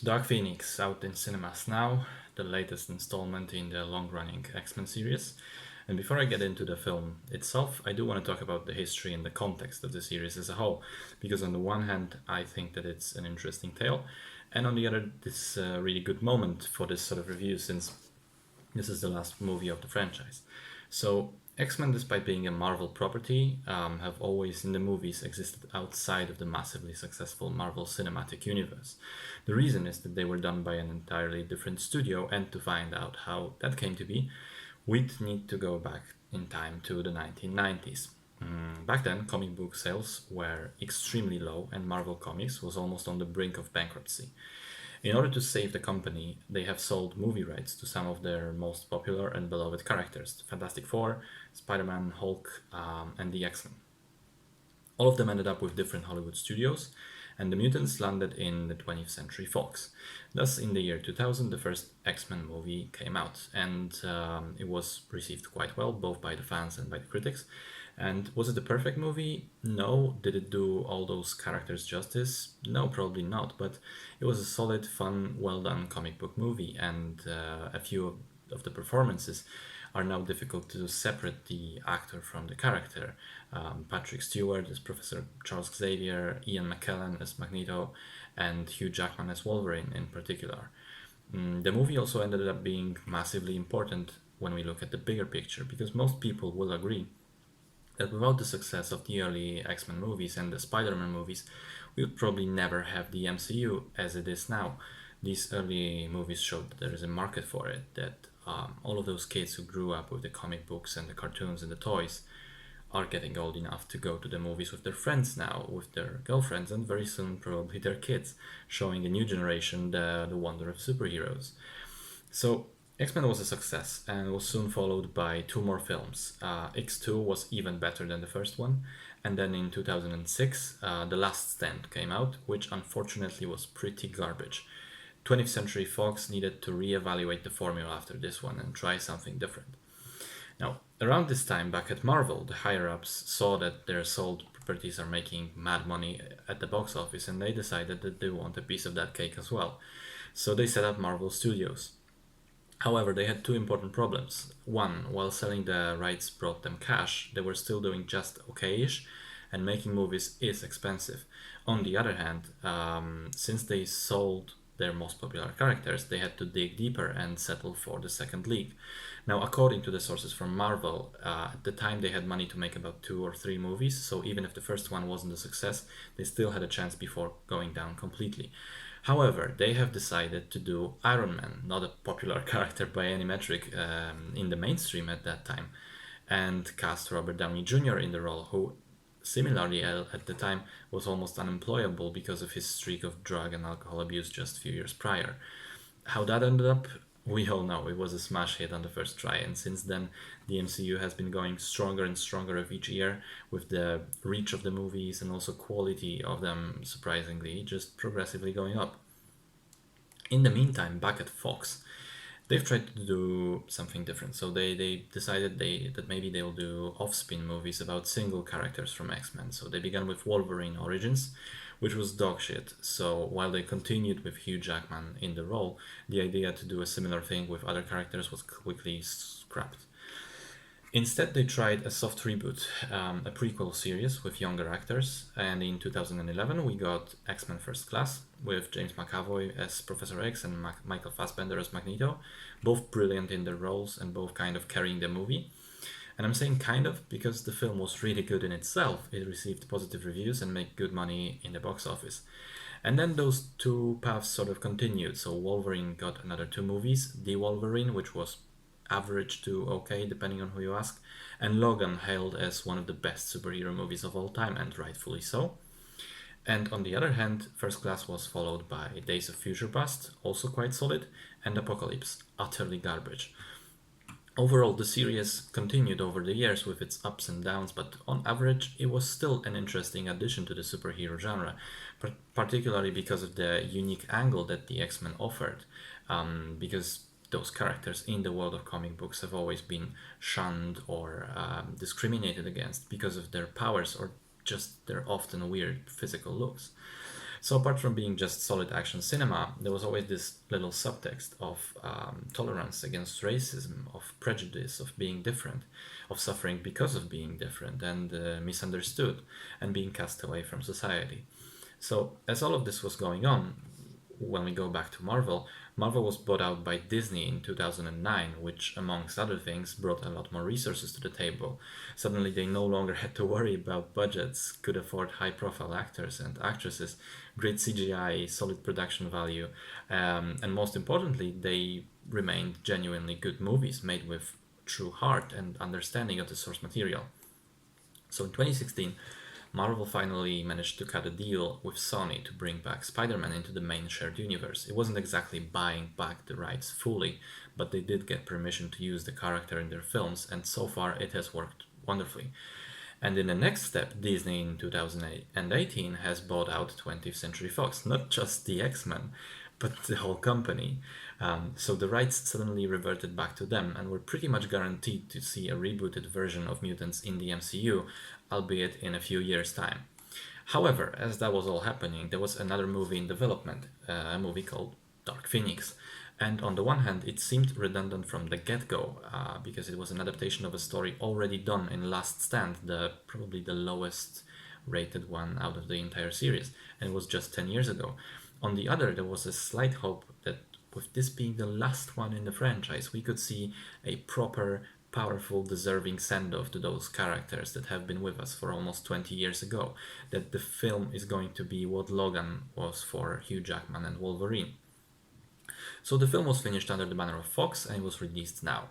Dark Phoenix out in cinemas now, the latest installment in the long running X Men series. And before I get into the film itself, I do want to talk about the history and the context of the series as a whole. Because, on the one hand, I think that it's an interesting tale, and on the other, this really good moment for this sort of review since this is the last movie of the franchise. So, X Men, despite being a Marvel property, have always in the movies existed outside of the massively successful Marvel Cinematic Universe. The reason is that they were done by an entirely different studio, and to find out how that came to be, we'd need to go back in time to the 1990s. Back then, comic book sales were extremely low, and Marvel Comics was almost on the brink of bankruptcy. In order to save the company, they have sold movie rights to some of their most popular and beloved characters: Fantastic Four, Spider Man, Hulk, and the X Men. All of them ended up with different Hollywood studios, and the mutants landed in the 20th Century Fox. Thus, in the year 2000, the first X Men movie came out, and it was received quite well, both by the fans and by the critics. And was it the perfect movie? No. Did it do all those characters justice? No, probably not. But it was a solid, fun, well done comic book movie, and a few of the performances are now difficult to separate the actor from the character. Patrick Stewart as Professor Charles Xavier, Ian McKellen as Magneto, and Hugh Jackman as Wolverine in particular. The movie also ended up being massively important when we look at the bigger picture, because most people will agree that without the success of the early X Men movies and the Spider Man movies, we would probably never have the MCU as it is now. These early movies showed that there is a market for it, that all of those kids who grew up with the comic books and the cartoons and the toys are getting old enough to go to the movies with their friends now, with their girlfriends, and very soon probably their kids, showing a new generation the wonder of superheroes. So X-Men was a success and was soon followed by two more films. X2 was even better than the first one, and then in 2006, The Last Stand came out, which unfortunately was pretty garbage. 20th Century Fox needed to reevaluate the formula after this one and try something different. Now, around this time, back at Marvel, the higher ups saw that their sold properties are making mad money at the box office, and they decided that they want a piece of that cake as well. So they set up Marvel Studios. However, they had two important problems. One, while selling the rights brought them cash, they were still doing just okay-ish, and making movies is expensive. On the other hand, since they sold their most popular characters, they had to dig deeper and settle for the second league. Now, according to the sources from Marvel, at the time they had money to make about two or three movies, so even if the first one wasn't a success, they still had a chance before going down completely. However, they have decided to do Iron Man, not a popular character by any metric in the mainstream at that time, and cast Robert Downey Jr. in the role, who similarly at the time was almost unemployable because of his streak of drug and alcohol abuse just a few years prior. How that ended up, we all know it was a smash hit on the first try, and since then the MCU has been going stronger and stronger of each year, with the reach of the movies and also quality of them surprisingly just progressively going up. In the meantime, back at Fox, they've tried to do something different. So they decided that maybe they'll do off-spin movies about single characters from X-Men. So they began with Wolverine Origins, which was dog shit. So while they continued with Hugh Jackman in the role, the idea to do a similar thing with other characters was quickly scrapped. Instead, they tried a soft reboot, a prequel series with younger actors, and in 2011 we got X Men First Class with James McAvoy as Professor X and Michael Fassbender as Magneto, both brilliant in their roles and both kind of carrying the movie. And I'm saying kind of because the film was really good in itself. It received positive reviews and made good money in the box office. And then those two paths sort of continued. So Wolverine got another two movies: The Wolverine, which was average to okay, depending on who you ask, and Logan, hailed as one of the best superhero movies of all time, and rightfully so. And on the other hand, First Class was followed by Days of Future Past, also quite solid, and Apocalypse, utterly garbage. Overall, the series continued over the years with its ups and downs, but on average, it was still an interesting addition to the superhero genre, particularly because of the unique angle that the X Men offered. Because those characters in the world of comic books have always been shunned or discriminated against because of their powers or just their often weird physical looks. So apart from being just solid action cinema, there was always this little subtext of tolerance against racism, of prejudice, of being different, of suffering because of being different and misunderstood and being cast away from society. So as all of this was going on, when we go back to Marvel, Marvel was bought out by Disney in 2009, which, amongst other things, brought a lot more resources to the table. Suddenly, they no longer had to worry about budgets, could afford high profile actors and actresses, great CGI, solid production value, and most importantly, they remained genuinely good movies made with true heart and understanding of the source material. So in 2016, Marvel finally managed to cut a deal with Sony to bring back Spider-Man into the main shared universe. It wasn't exactly buying back the rights fully, but they did get permission to use the character in their films, and so far it has worked wonderfully. And in the next step, Disney in 2018 has bought out 20th Century Fox, not just the X-Men, but the whole company. So the rights suddenly reverted back to them, and we're pretty much guaranteed to see a rebooted version of mutants in the MCU, albeit in a few years' time. However, as that was all happening, there was another movie in development, a movie called Dark Phoenix. And on the one hand, it seemed redundant from the get-go, because it was an adaptation of a story already done in Last Stand, probably the lowest rated one out of the entire series, and it was just 10 years ago. On the other, there was a slight hope that with this being the last one in the franchise, we could see a proper, powerful, deserving send-off to those characters that have been with us for almost 20 years ago. That the film is going to be what Logan was for Hugh Jackman and Wolverine. So the film was finished under the banner of Fox and it was released now.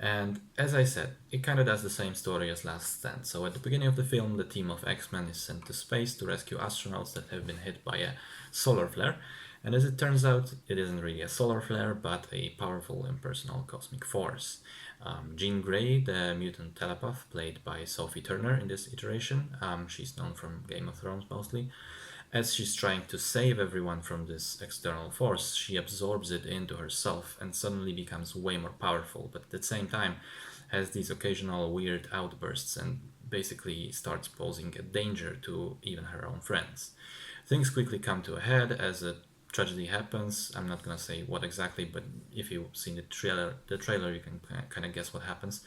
And as I said, it kind of does the same story as Last Stand. So at the beginning of the film, the team of X-Men is sent to space to rescue astronauts that have been hit by a solar flare. And as it turns out, it isn't really a solar flare, but a powerful impersonal cosmic force. Jean Grey, the mutant telepath, played by Sophie Turner in this iteration, she's known from Game of Thrones mostly. As she's trying to save everyone from this external force, she absorbs it into herself and suddenly becomes way more powerful, but at the same time has these occasional weird outbursts and basically starts posing a danger to even her own friends. Things quickly come to a head as a tragedy happens. I'm not gonna say what exactly, but if you've seen the trailer, you can kind of guess what happens.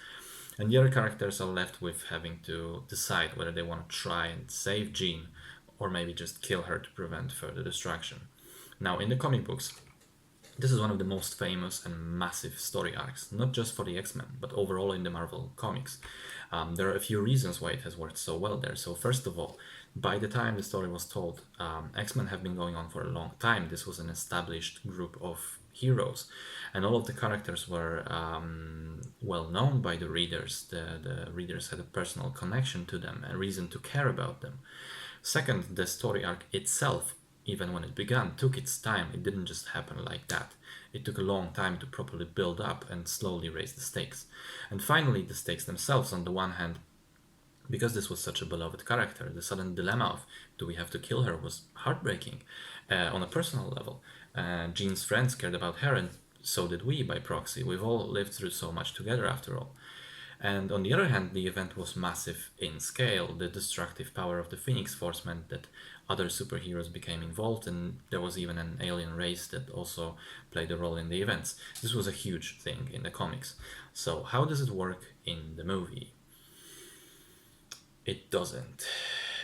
And the other characters are left with having to decide whether they want to try and save Jean or maybe just kill her to prevent further destruction. Now, in the comic books, this is one of the most famous and massive story arcs, not just for the X-Men, but overall in the Marvel comics. There are a few reasons why it has worked so well there. So first of all, by the time the story was told, X-Men have been going on for a long time. This was an established group of heroes, and all of the characters were well known by the readers. The readers had a personal connection to them, a reason to care about them. Second, the story arc itself, even when it began, took its time. It didn't just happen like that. It took a long time to properly build up and slowly raise the stakes. And finally, the stakes themselves. On the one hand, because this was such a beloved character, the sudden dilemma of do we have to kill her was heartbreaking on a personal level. Jean's friends cared about her, and so did we by proxy. We've all lived through so much together after all. And on the other hand, the event was massive in scale. The destructive power of the Phoenix Force meant that other superheroes became involved, and there was even an alien race that also played a role in the events. This was a huge thing in the comics. So, how does it work in the movie? It doesn't.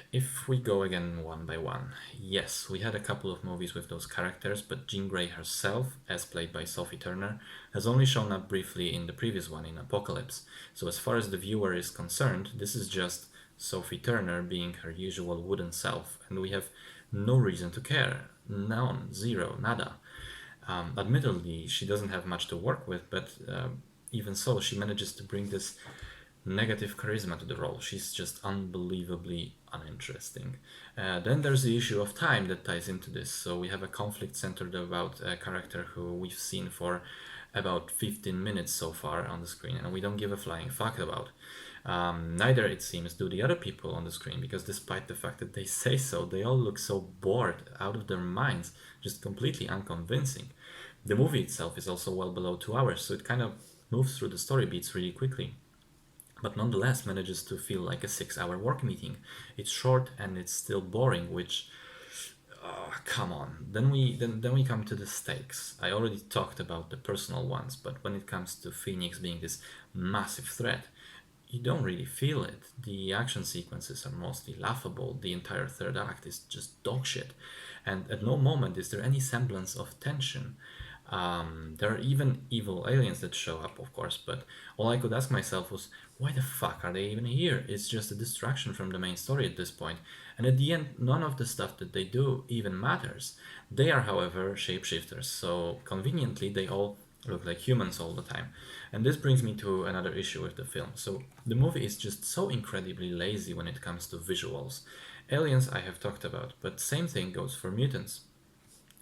If we go again one by one, yes, we had a couple of movies with those characters, but Jean Grey herself, as played by Sophie Turner, has only shown up briefly in the previous one, in Apocalypse. So as far as the viewer is concerned, this is just Sophie Turner being her usual wooden self, and we have no reason to care. None, zero, nada. Admittedly, she doesn't have much to work with, but even so, she manages to bring this negative charisma to the role. She's just unbelievably uninteresting. Then there's the issue of time that ties into this. So we have a conflict centered about a character who we've seen for about 15 minutes so far on the screen, and we don't give a flying fuck about. Neither, it seems, do the other people on the screen, because despite the fact that they say so, they all look so bored, out of their minds, just completely unconvincing. The movie itself is also well below 2 hours, so it kind of moves through the story beats really quickly, but nonetheless manages to feel like a 6-hour work meeting. It's short and it's still boring, which Oh, come on. Then we come to the stakes. I already talked about the personal ones, but when it comes to Phoenix being this massive threat, you don't really feel it. The action sequences are mostly laughable. The entire third act is just dog shit. And at no moment is there any semblance of tension. There are even evil aliens that show up, of course, but all I could ask myself was, why the fuck are they even here? It's just a distraction from the main story at this point. And at the end, none of the stuff that they do even matters. They are, however, shapeshifters, so conveniently, they all look like humans all the time. And this brings me to another issue with the film. So, the movie is just so incredibly lazy when it comes to visuals. Aliens I have talked about, but same thing goes for mutants.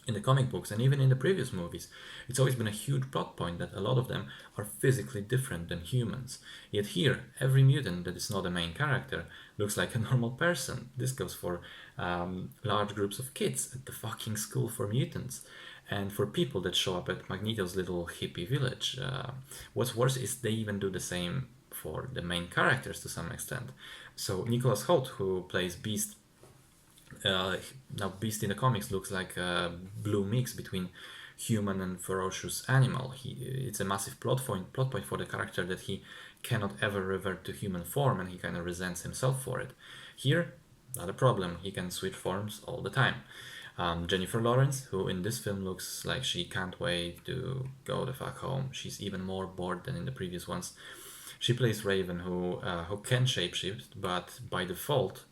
In the comic books and even in the previous movies, it's always been a huge plot point that a lot of them are physically different than humans. Yet here, every mutant that is not a main character looks like a normal person. This goes for large groups of kids at the fucking school for mutants, and for people that show up at Magneto's little hippie village. What's worse is they even do the same for the main characters to some extent. So Nicholas Hoult, who plays Beast, uh, now Beast in the comics looks like a blue mix between human and ferocious animal. It's a massive plot point for the character that he cannot ever revert to human form, and he kind of resents himself for it. Here, not a problem. He can switch forms all the time. Jennifer Lawrence, who in this film looks like she can't wait to go the fuck home. She's even more bored than in the previous ones. She plays Raven, who can shapeshift, but by default,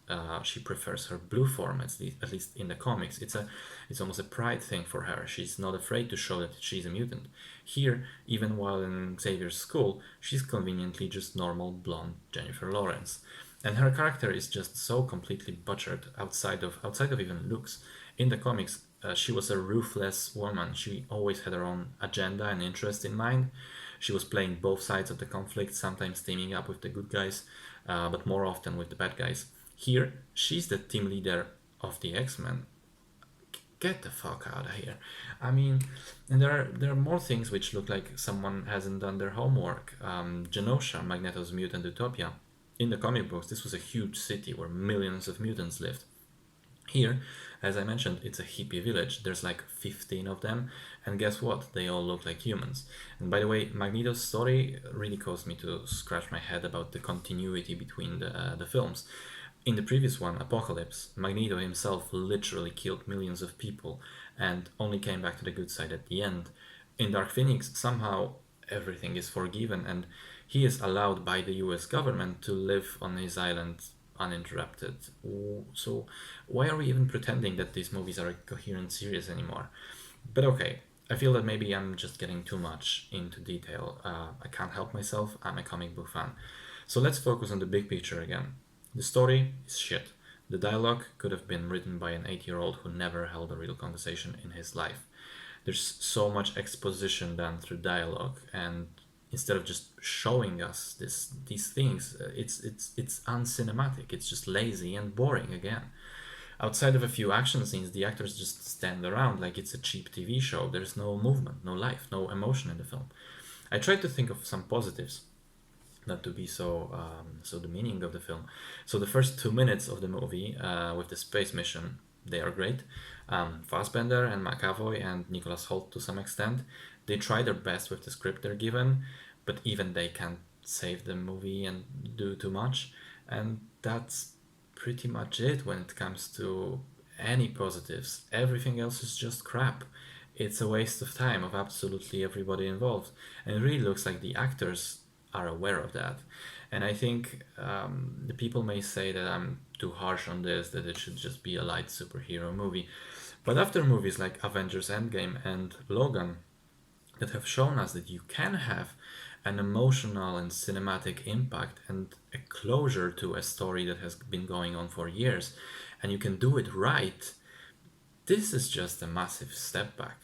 she prefers her blue form. At least in the comics, it's almost a pride thing for her. She's not afraid to show that she's a mutant. Here, even while in Xavier's school, she's conveniently just normal blonde Jennifer Lawrence, and her character is just so completely butchered outside of even looks. In the comics, she was a ruthless woman. She always had her own agenda and interest in mind. She was playing both sides of the conflict, sometimes teaming up with the good guys, but more often with the bad guys. Here, she's the team leader of the X-Men. Get the fuck out of here. I mean, and there are more things which look like someone hasn't done their homework. Genosha, Magneto's mutant utopia. In the comic books, this was a huge city where millions of mutants lived. Here, as I mentioned, it's a hippie village. There's like 15 of them, and guess what? They all look like humans. And by the way, Magneto's story really caused me to scratch my head about the continuity between the films. In the previous one, Apocalypse, Magneto himself literally killed millions of people and only came back to the good side at the end. In Dark Phoenix, somehow everything is forgiven and he is allowed by the US government to live on his island uninterrupted. So why are we even pretending that these movies are a coherent series anymore? But okay, I feel that maybe I'm just getting too much into detail. I can't help myself, I'm a comic book fan. So let's focus on the big picture again. The story is shit. The dialogue could have been written by an 8-year-old who never held a real conversation in his life. There's so much exposition done through dialogue, and instead of just showing us these things, it's uncinematic. It's just lazy and boring again. Outside of a few action scenes, the actors just stand around like it's a cheap TV show. There's no movement, no life, no emotion in the film. I tried to think of some positives, not to be so demeaning of the film. So the first 2 minutes of the movie with the space mission, they are great. Fassbender and McAvoy and Nicholas Hoult to some extent, they try their best with the script they're given, but even they can't save the movie and do too much. And that's pretty much it when it comes to any positives. Everything else is just crap. It's a waste of time of absolutely everybody involved. And it really looks like the actors are aware of that. And I think the people may say that I'm too harsh on this, that it should just be a light superhero movie. But after movies like Avengers Endgame and Logan, that have shown us that you can have an emotional and cinematic impact and a closure to a story that has been going on for years, and you can do it right, this is just a massive step back.